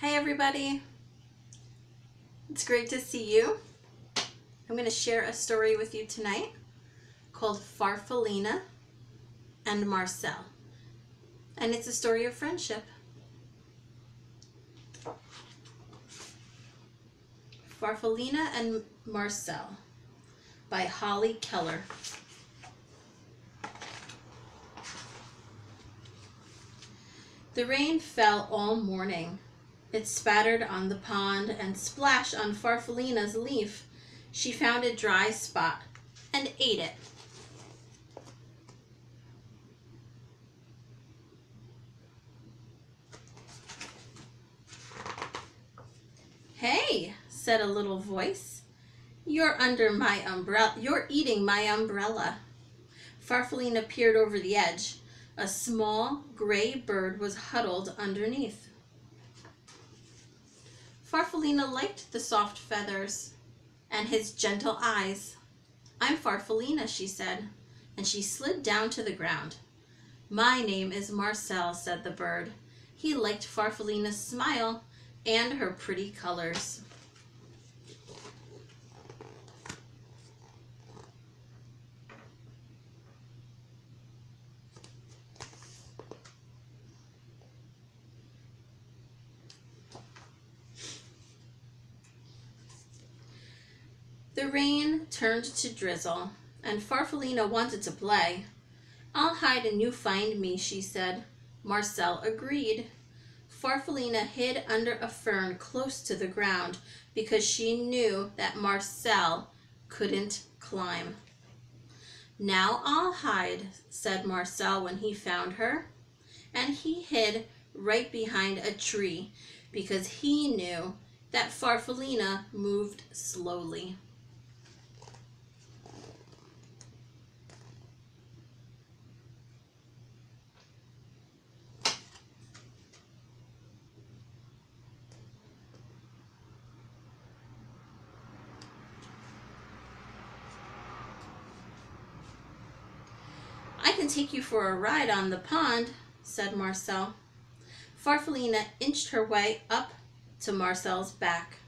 Hi everybody, it's great to see you. I'm going to share a story with you tonight called Farfallina and Marcel, and it's a story of friendship. Farfallina and Marcel by Holly Keller. The rain fell all morning. It spattered on the pond and splashed on Farfallina's leaf. She found a dry spot and ate it. "Hey," said a little voice. "You're under my umbrella. You're eating my umbrella." Farfallina peered over the edge. A small gray bird was huddled underneath. Farfallina liked the soft feathers and his gentle eyes. "I'm Farfallina," she said, and she slid down to the ground. "My name is Marcel," said the bird. He liked Farfallina's smile and her pretty colors. The rain turned to drizzle, and Farfallina wanted to play. "I'll hide and you find me," she said. Marcel agreed. Farfallina hid under a fern close to the ground because she knew that Marcel couldn't climb. "Now I'll hide," said Marcel when he found her, and he hid right behind a tree because he knew that Farfallina moved slowly. "I can take you for a ride on the pond," said Marcel. Farfallina inched her way up to Marcel's back.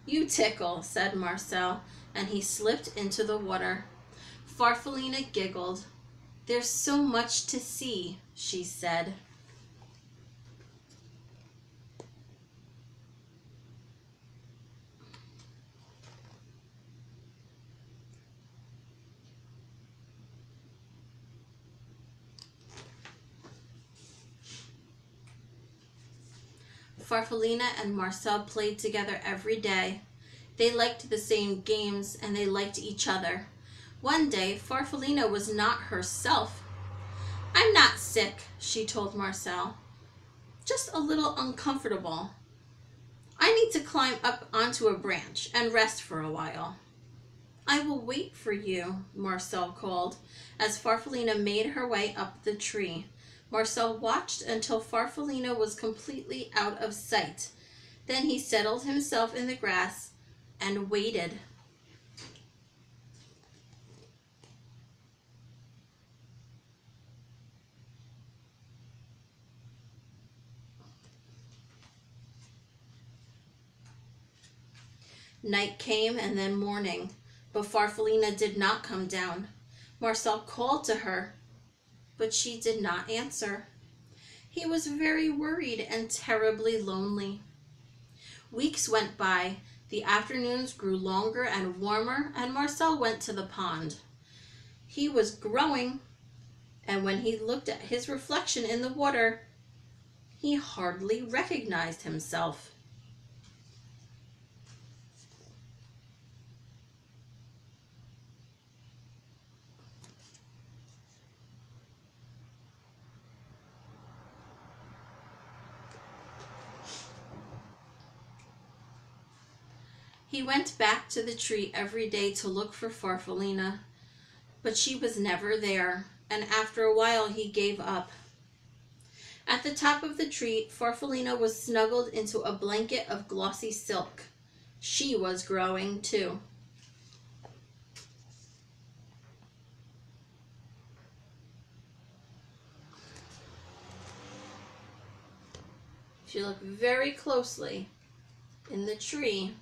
"You tickle," said Marcel, and he slipped into the water. Farfallina giggled. "There's so much to see," she said. Farfallina and Marcel played together every day. They liked the same games and they liked each other. One day, Farfallina was not herself. "I'm not sick," she told Marcel. "Just a little uncomfortable. I need to climb up onto a branch and rest for a while." "I will wait for you," Marcel called, as Farfallina made her way up the tree. Marcel watched until Farfallina was completely out of sight. Then he settled himself in the grass and waited. Night came and then morning, but Farfallina did not come down. Marcel called to her, but she did not answer. He was very worried and terribly lonely. Weeks went by. The afternoons grew longer and warmer, and Marcel went to the pond. He was growing, and when he looked at his reflection in the water, he hardly recognized himself. He went back to the tree every day to look for Farfallina, but she was never there, and after a while he gave up. At the top of the tree, Farfallina was snuggled into a blanket of glossy silk. She was growing too. If you look very closely in the tree,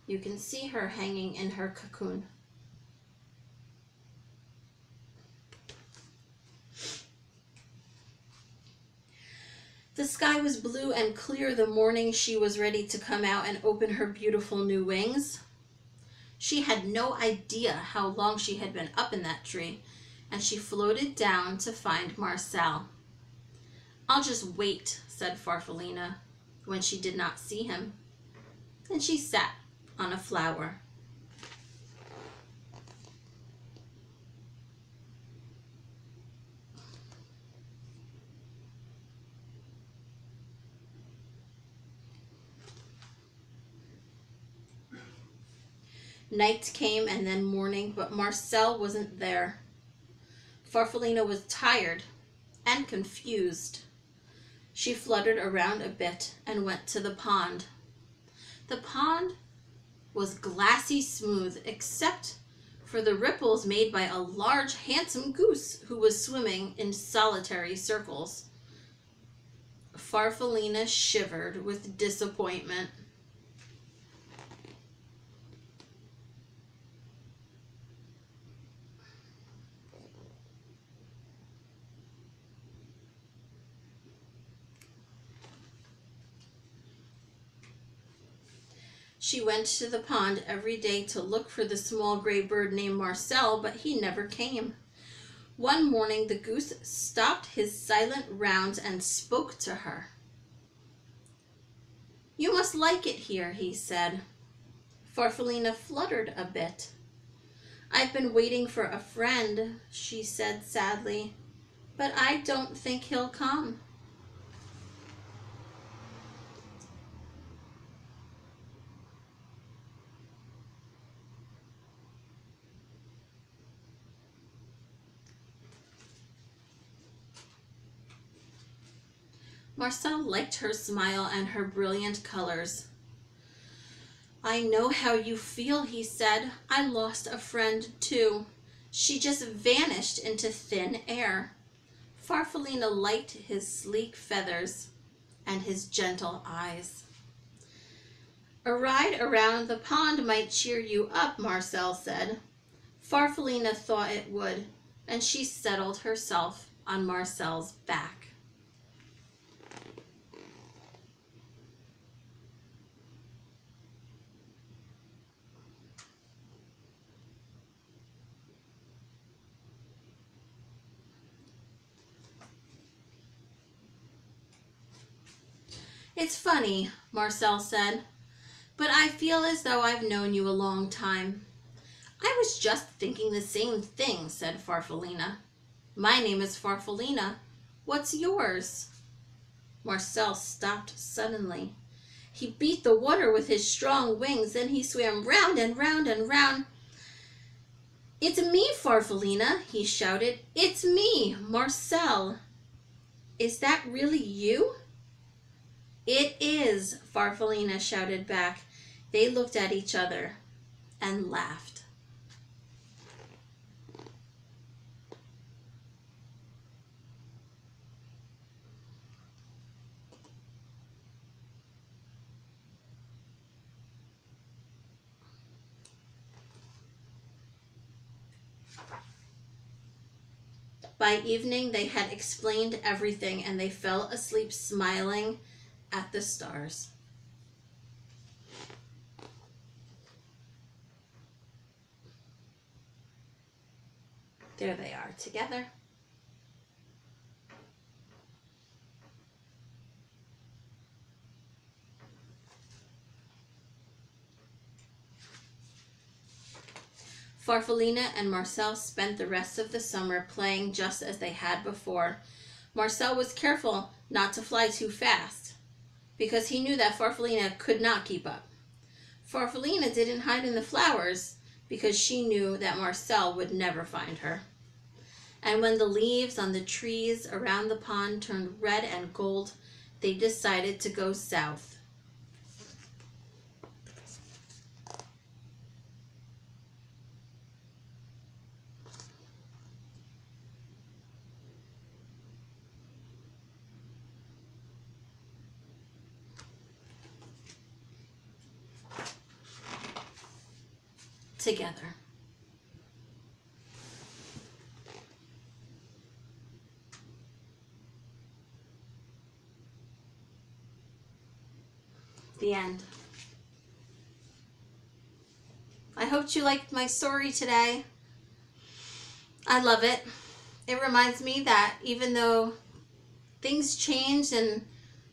you can see her hanging in her cocoon. The sky was blue and clear the morning she was ready to come out and open her beautiful new wings. She had no idea how long she had been up in that tree, and she floated down to find Marcel. "I'll just wait," said Farfallina, when she did not see him. And she sat on a flower. Night came and then morning, but Marcel wasn't there. Farfallina was tired and confused. She fluttered around a bit and went to the pond. The pond was glassy smooth, except for the ripples made by a large, handsome goose who was swimming in solitary circles. Farfallina shivered with disappointment. She went to the pond every day to look for the small gray bird named Marcel, but he never came. One morning the goose stopped his silent rounds and spoke to her. "You must like it here," he said. Farfallina fluttered a bit. "I've been waiting for a friend," she said sadly, "but I don't think he'll come." Marcel liked her smile and her brilliant colors. "I know how you feel," he said. "I lost a friend too. She just vanished into thin air." Farfallina liked his sleek feathers and his gentle eyes. "A ride around the pond might cheer you up," Marcel said. Farfallina thought it would, and she settled herself on Marcel's back. "It's funny," Marcel said, "but I feel as though I've known you a long time." "I was just thinking the same thing," said Farfallina. "My name is Farfallina. What's yours?" Marcel stopped suddenly. He beat the water with his strong wings, then he swam round and round and round. "It's me, Farfallina," he shouted. "It's me, Marcel." "Is that really you?" "It is," Farfallina shouted back. They looked at each other and laughed. By evening, they had explained everything, and they fell asleep smiling at the stars. There they are together. Farfallina and Marcel spent the rest of the summer playing just as they had before. Marcel was careful not to fly too fast, because he knew that Farfallina could not keep up. Farfallina didn't hide in the flowers, because she knew that Marcel would never find her. And when the leaves on the trees around the pond turned red and gold, they decided to go south. together. The end. I hope you liked my story today. I love it. It reminds me that even though things change and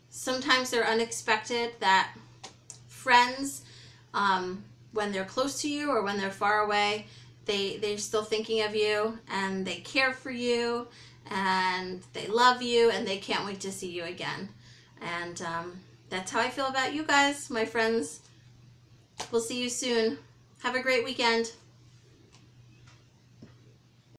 sometimes they're unexpected, that friends, when they're close to you or when they're far away, they're still thinking of you and they care for you and they love you and they can't wait to see you again. And that's how I feel about you guys, my friends. We'll see you soon. Have a great weekend.